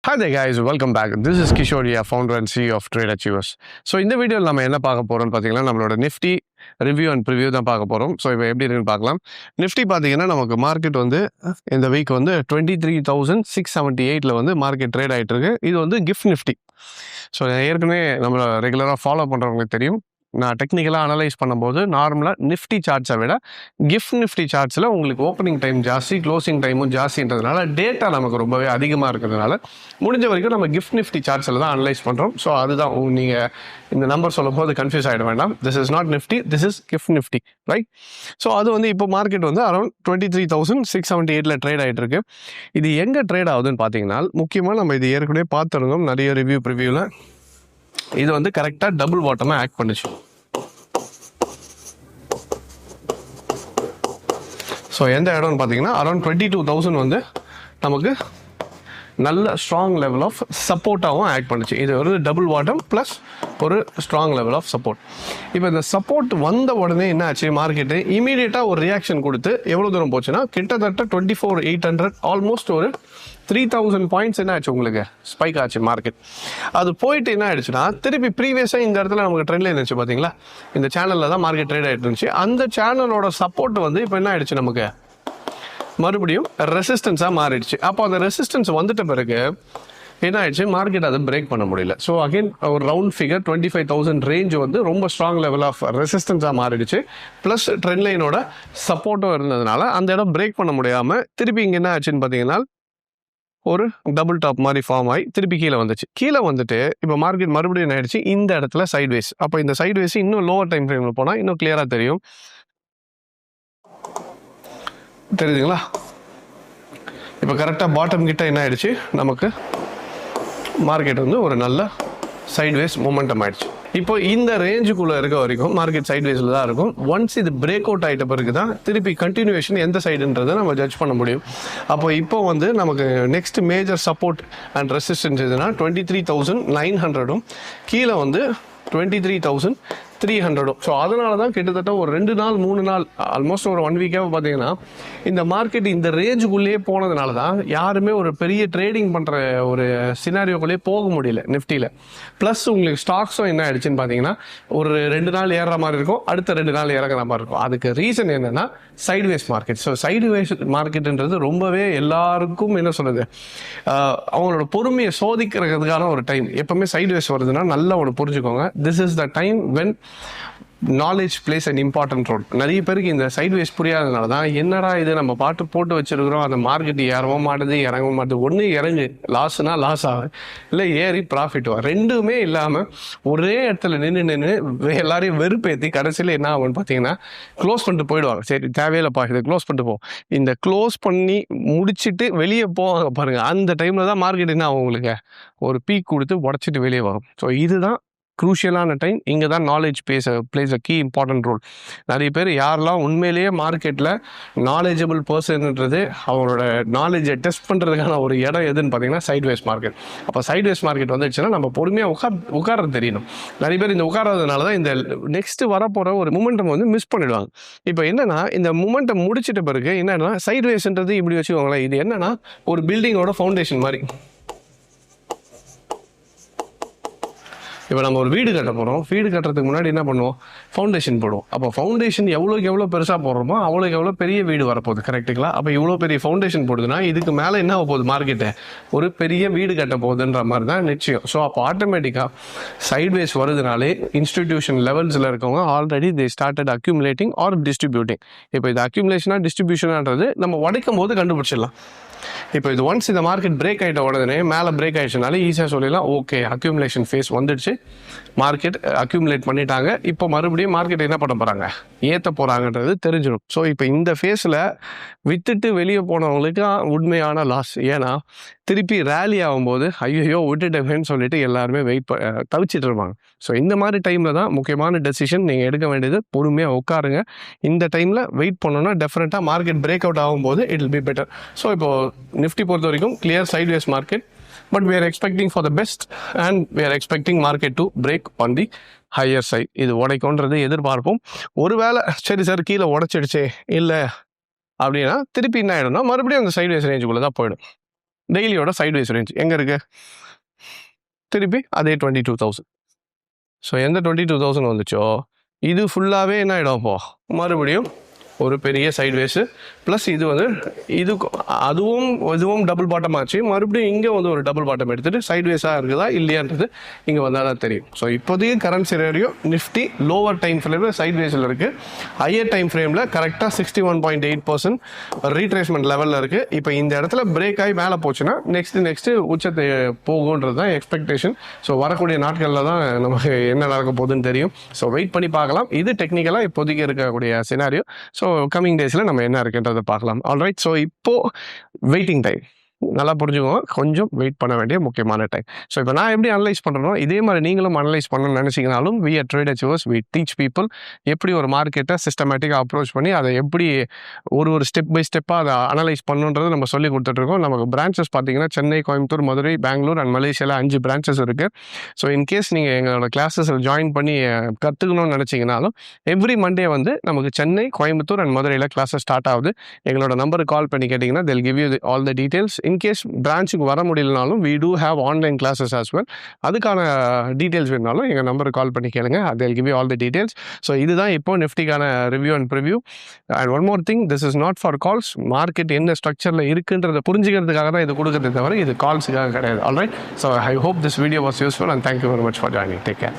Hi there guys, welcome back. This is Kishore, founder and CEO of Trade Achievers. So இந்த வீடியோவில் நம்ம என்ன பார்க்க போகிறோம்னு பார்த்தீங்கன்னா நம்மளோட நிஃப்டி ரிவ்யூ அண்ட் ப்ரிவ்யூ தான் பார்க்க போகிறோம். ஸோ இப்போ எப்படி இருக்குன்னு பார்க்கலாம். நிஃப்டி பார்த்தீங்கன்னா நமக்கு மார்க்கெட் வந்து இந்த வீக் வந்து 23,678 வந்து மார்க்கெட் ட்ரேட் ஆகிட்டு இருக்கு. இது வந்து கிஃப்ட் நிஃப்டி. ஸோ ஏற்கனவே நம்மளை ரெகுலராக ஃபாலோ பண்ணுறவங்களுக்கு தெரியும். நான் டெக்னிக்கலாக அனலைஸ் பண்ணும்போது நார்மலாக நிஃப்டி சார்ட்ஸை விட கிஃப்ட் நிஃப்டி சார்ட்ஸில் உங்களுக்கு ஓப்பனிங் டைம் ஜாஸ்தி, க்ளோசிங் டைமும் ஜாஸ்தின்றதுனால டேட்டா நமக்கு ரொம்பவே அதிகமாக இருக்கிறதுனால முடிஞ்ச வரைக்கும் நம்ம கிஃப்ட் நிஃப்டி சார்ட்ஸில் தான் அனலைஸ் பண்ணுறோம். ஸோ அதுதான் நீங்கள் இந்த நம்பர் சொல்லும் போது கன்ஃபியூஸ் ஆகிட வேண்டாம். This is not Nifty, this is gift Nifty, right? So அது வந்து இப்போ மார்க்கெட் வந்து அரௌண்ட் 23,678 ட்ரேட் ஆகிட்டு இருக்கு. இது எங்கே ட்ரேட் ஆகுதுன்னு பார்த்தீங்கன்னா முக்கியமாக நம்ம இது ஏற்கனவே பார்த்துருந்தோம் நிறைய ப்ரிவ்யூவில். இது வந்து கரெக்டாக டபுள் பாட்டமாக ஆக்ட் பண்ணுச்சு. ஸோ எந்த இடம்னு பார்த்தீங்கன்னா அரௌண்ட் 22,000 வந்து நமக்கு நல்ல ஸ்ட்ராங் லெவல் ஆஃப் சப்போர்ட்டாகவும் ஆக்ட் பண்ணுச்சு. இது ஒரு டபுள் பாட்டம் ப்ளஸ் ஒரு ஸ்ட்ராங் லெவல் ஆஃப் சப்போர்ட். இப்போ இந்த சப்போர்ட் வந்த உடனே என்ன ஆச்சு, மார்க்கெட்டு இமீடியட்டாக ஒரு ரியாக்ஷன் கொடுத்து எவ்வளோ தூரம் போச்சுன்னா கிட்டத்தட்ட 24,800 ஆல்மோஸ்ட் ஒரு 3,000 பாயிண்ட்ஸ் என்ன ஆச்சு உங்களுக்கு ஸ்பைக் ஆச்சு மார்க்கெட். அது போயிட்டு என்ன ஆயிடுச்சுன்னா திருப்பி ப்ரீவியஸாக இந்த இடத்துல நமக்கு ட்ரெண்ட்ல இருந்துச்சு பார்த்தீங்களா, இந்த சேனலில் தான் மார்க்கெட் ட்ரேட் ஆகிட்டு இருந்துச்சு. அந்த சேனலோட சப்போர்ட் வந்து இப்போ என்ன ஆயிடுச்சு நமக்கு மறுபடியும் ரெசிஸ்டன்ஸாக மாறிடுச்சு. அப்போ அந்த ரெசிஸ்டன்ஸ் வந்துட்ட பிறகு என்ன ஆயிடுச்சு, மார்க்கெட் அதை பிரேக் பண்ண முடியல. ஸோ அகைன் ஒரு ரவுண்ட் ஃபிகர் 25,000 ரேஞ்ச் வந்து ரொம்ப ஸ்ட்ராங் லெவல் ஆஃப் ரெசிஸ்டன்ஸாக மாறிடுச்சு. ப்ளஸ் ட்ரெண்ட் லைனோட சப்போர்ட்டும் இருந்ததுனால அந்த இடம் பிரேக் பண்ண முடியாமல் திருப்பி இங்கே என்ன ஆச்சுன்னு பார்த்தீங்கன்னா ஒரு டபுள் டாப் மாதிரி ஃபார்ம் ஆகி திருப்பி கீழே வந்துச்சு. கீழே வந்துட்டு இப்போ மார்க்கெட் மறுபடியும் என்ன ஆயிடுச்சு, இந்த இடத்துல சைட்வேஸ். அப்போ இந்த சைட்வேஸ் இன்னும் லோவர் டைம் ஃப்ரேமில் போனால் இன்னும் கிளியராக தெரியும். தெரியுதுங்களா? இப்போ கரெக்டாக பாட்டம் கிட்ட என்ன ஆயிடுச்சு, நமக்கு மார்க்கெட் வந்து ஒரு நல்ல சைட்வேஸ் மூமெண்டம் ஆயிடுச்சு. இப்போ இந்த ரேஞ்சுக்குள்ளே இருக்க வரைக்கும் மார்க்கெட் சைட்வேஸில் தான் இருக்கும். ஒன்ஸ் இது பிரேக் அவுட் ஆகிட்ட பிறகு தான் திருப்பி கண்டினியூவேஷன் எந்த சைடுன்றதை நம்ம ஜட்ஜ் பண்ண முடியும். அப்போ இப்போ வந்து நமக்கு next major support and resistance எதுனா 23,900 கீழே வந்து 23,300. ஸோ அதனால தான் கிட்டத்தட்ட ஒரு 2 நாள் 3 நாள் ஆல்மோஸ்ட் ஒரு 1 வீக்காக பார்த்தீங்கன்னா இந்த மார்க்கெட் இந்த ரேஞ்சுக்குள்ளேயே போனதுனால தான் யாருமே ஒரு பெரிய ட்ரேடிங் பண்ணுற ஒரு சினாரியோக்குள்ளேயே போக முடியல நிஃப்டியில். ப்ளஸ் உங்களுக்கு ஸ்டாக்ஸும் என்ன ஆயிடுச்சுன்னு பார்த்தீங்கன்னா ஒரு 2 நாள் ஏறுற மாதிரி இருக்கும், அடுத்த 2 நாள் இறங்குற மாதிரி இருக்கும். அதுக்கு ரீசன் என்னன்னா சைட்வேஸ் மார்க்கெட். ஸோ சைட்வேஸ் மார்க்கெட்டுன்றது ரொம்பவே எல்லாருக்கும் என்ன சொல்றது, அவங்களோட பொறுமையை சோதிக்கிறதுக்கான ஒரு டைம். எப்பவுமே சைட்வேஸ் வருதுன்னா நல்லா ஒன்று புரிஞ்சுக்கோங்க, this is the time when knowledge plays and important role. நிறைய பேருக்கு இந்த சைட்வேஸ் புரியாததுனால தான் என்னடா இது நம்ம பாட்டு போட்டு வச்சிருக்கிறோம், அந்த மார்க்கெட் ஏறவும் மாட்டுது இறங்கவும் மாட்டுது, ஒன்று இறங்கு லாஸ்னா லாஸ் ஆகும், இல்லை ஏறி ப்ராஃபிட் வரும், ரெண்டுமே இல்லாமல் ஒரே இடத்துல நின்று எல்லாரையும் வெறுப்பேற்றி கடைசியில் என்ன ஆகும்னு பார்த்தீங்கன்னா க்ளோஸ் பண்ணிட்டு போயிடுவாங்க. சரி தேவையில்லைப்பா இதை க்ளோஸ் பண்ணிட்டு போ, இந்த க்ளோஸ் பண்ணி முடிச்சுட்டு வெளியே போவாங்க பாருங்கள். அந்த டைமில் தான் மார்க்கெட் என்ன ஆகும், உங்களுக்கு ஒரு பீக் கொடுத்து உடச்சிட்டு வெளியே வரும். ஸோ இதுதான் குரூஷியலான டைம். இங்கே தான் knowledge plays a key important role. நிறைய பேர் யாரெல்லாம் உண்மையிலேயே மார்க்கெட்டில் நாலேஜபிள் பர்சன்ன்றது அவங்களோட நாலேஜை டெஸ்ட் பண்ணுறதுக்கான ஒரு இடம் எதுன்னு பார்த்தீங்கன்னா சைட்வேஸ் மார்க்கெட். அப்போ சைட்வேஸ் மார்க்கெட் வந்துடுச்சுன்னா நம்ம பொறுமையாக உட்கார தெரியணும். நிறைய பேர் இந்த உட்காராததுனால தான் இந்த நெக்ஸ்ட் வரப்போகிற ஒரு மூமெண்டம் வந்து மிஸ் பண்ணிடுவாங்க. இப்போ என்னன்னா இந்த மூமெண்டம் முடிச்சிட்ட பிறகு என்னன்னா சைட்வேஸ்ன்றது இப்படி வச்சுக்கோங்களேன், இது என்னன்னா ஒரு பில்டிங்கோட ஃபவுண்டேஷன் மாதிரி. இப்போ நம்ம ஒரு வீடு கட்ட போகிறோம், வீடு கட்டுறதுக்கு முன்னாடி என்ன பண்ணுவோம், ஃபவுண்டேஷன் போடுவோம். அப்போ ஃபவுண்டேஷன் எவ்வளோக்கு எவ்வளோ பெருசாக போடுறோமோ அவ்வளோக்கு எவ்வளோ பெரிய வீடு வரப்போகுது, கரெக்டுங்களா? அப்போ இவ்வளோ பெரிய ஃபவுண்டேஷன் போடுதுன்னா இதுக்கு மேலே என்ன ஆக போகுது, மார்க்கெட்டு ஒரு பெரிய வீடு கட்ட போகுதுன்ற மாதிரி தான் நிச்சயம். ஸோ அப்போ ஆட்டோமேட்டிக்காக சைட்வேஸ் வருதுனாலே இன்ஸ்டிடியூஷன் லெவல்ஸில் இருக்கவங்க already they started accumulating or distributing. இப்போ இது அக்யூமுலேஷனாக டிஸ்ட்ரிபியூஷனான்றது நம்ம உடைக்கும் போது கண்டுபிடிச்சிடலாம். இப்போ இது ஒன்ஸ் இந்த மார்க்கெட் பிரேக் ஆகிட்ட உடனே மேலே பிரேக் ஆகிடுச்சுனாலே ஈஸியாக சொல்லிடலாம், ஓகே அக்யூமுலேஷன் ஃபேஸ் வந்துடுச்சு, மார்க்கெட் அக்யூமுலேட் பண்ணிட்டாங்க, இப்போ மறுபடியும் மார்க்கெட் என்ன பண்ண போகிறாங்க, ஏற்ற போகிறாங்கன்றது தெரிஞ்சிடும். ஸோ இப்போ இந்த ஃபேஸில் விட்டுட்டு வெளியே போனவங்களுக்கு உண்மையான லாஸ். ஏன்னா திருப்பி ரேலி ஆகும்போது ஐயோ விட்டுட்டேன்னு சொல்லிட்டு எல்லாருமே தவிச்சிட்டு இருப்பாங்க. ஸோ இந்த மாதிரி டைமில் தான் முக்கியமான டெசிஷன் நீங்கள் எடுக்க வேண்டியது, பொறுமையாக உட்காருங்க. இந்த டைமில் வெயிட் பண்ணோன்னா டெஃபினட்டாக மார்க்கெட் பிரேக் அவுட் ஆகும்போது it will be better. So இப்போது நிஃப்டி பொறுத்த வரைக்கும் clear sideways market, but we are expecting for the best and we are expecting market to break on the higher side. இது உடைக்கும்ன்றது எதிர்பார்ப்போம். ஒருவேளை சரி சார் கீழே உடைச்சிடுச்சே இல்லை அப்படின்னா திருப்பி என்ன ஆகிடும்னா மறுபடியும் அந்த சைட்வேஸ் ரேஞ்சுக்குள்ளே தான் போயிடும். டெய்லியோட சைட்வேஸ் ரேஞ்ச் எங்கே இருக்குது, திருப்பி அதே 22,000. ஸோ எந்த 22,000 வந்துச்சோ இது ஃபுல்லாகவே என்ன ஆகிடும், அப்போது மறுபடியும் ஒரு பெரிய சைட்வேஸு ப்ளஸ் இது வந்து இதுவும் டபுள் பாட்டம் ஆச்சு. மறுபடியும் இங்கே வந்து ஒரு டபுள் பாட்டம் எடுத்துகிட்டு சைட்வேஸாக இருக்குதா இல்லையான்றது இங்கே வந்தால் தான் தெரியும். ஸோ இப்போதைக்கு current scenario Nifty lower time ஃப்ரேமில் சைட்வேஸில் இருக்குது. ஹையர் டைம் ஃப்ரேமில் கரெக்டாக 61.8% ரீட்ரேஸ்மெண்ட் லெவலில் இருக்குது. இப்போ இந்த இடத்துல பிரேக் ஆகி மேலே போச்சுன்னா நெக்ஸ்ட்டு உச்சத்தை போகுன்றது தான் எக்ஸ்பெக்டேஷன். ஸோ வரக்கூடிய நாட்களில் தான் நமக்கு என்ன நடக்க போகுதுன்னு தெரியும். ஸோ வெயிட் பண்ணி பார்க்கலாம். இது டெக்னிக்கலாக இப்போதைக்கு இருக்கக்கூடிய சினாரியோ. ஸோ கம்மிங் டேஸில் நம்ம என்ன இருக்குன்றதை பார்க்கலாம். ஆல்ரைட். ஸோ இப்போது வெயிட்டிங் டைம் நல்லா புரிஞ்சுக்கோங்க, கொஞ்சம் வெயிட் பண்ண வேண்டிய முக்கியமான டைம். ஸோ இப்போ நான் எப்படி அனலைஸ் பண்ணுறனோ இதே மாதிரி நீங்களும் அனலைஸ் பண்ணணும்னு நினச்சிங்கனாலும் we are trade achievers, we teach people எப்படி ஒரு மார்க்கெட்டை சிஸ்டமேட்டிக்காக அப்ரோச் பண்ணி அதை எப்படி ஒரு ஸ்டெப் பை ஸ்டெப்பாக அதை அனலைஸ் பண்ணுன்றது நம்ம சொல்லி கொடுத்துட்ருக்கோம். நமக்கு பிரான்ச்சஸ் பார்த்தீங்கன்னா சென்னை, கோயம்புத்தூர், மதுரை, பெங்களூர் அண்ட் மலேசியாவில் 5 பிரான்ச்சஸ் இருக்குது. ஸோ இன்கேஸ் நீங்கள் எங்களோட கிளாஸஸில் ஜாயின் பண்ணி கற்றுக்கணும்னு நினச்சிங்கனாலும் எவ்ரி மண்டே வந்து நமக்கு சென்னை, கோயம்புத்தூர் அண்ட் மதுரையில் கிளாஸஸ் ஸ்டார்ட் ஆகுது. எங்களோட நம்பருக்கு கால் பண்ணி கேட்டிங்கன்னா they'll give you all the details. In case பிரான்ச்சுக்கு வர முடியலனாலும் we do have online classes as well. அதுக்கான டீட்டெயில்ஸ் வேணுனாலும் எங்கள் நம்பருக்கு கால் பண்ணி கேளுங்க. they'll give you all the details. So இதுதான் இப்போ நிஃப்டிக்கான review and preview. And one more thing, this is not for calls. Market என்ன ஸ்ட்ரக்சரில் இருக்குன்றதை புரிஞ்சுக்கிறதுக்காக தான் இது கொடுக்குறதே தவிர இது கால்ஸுக்காக கிடையாது. Alright. So I hope this video was useful and thank you very much for joining. Take care.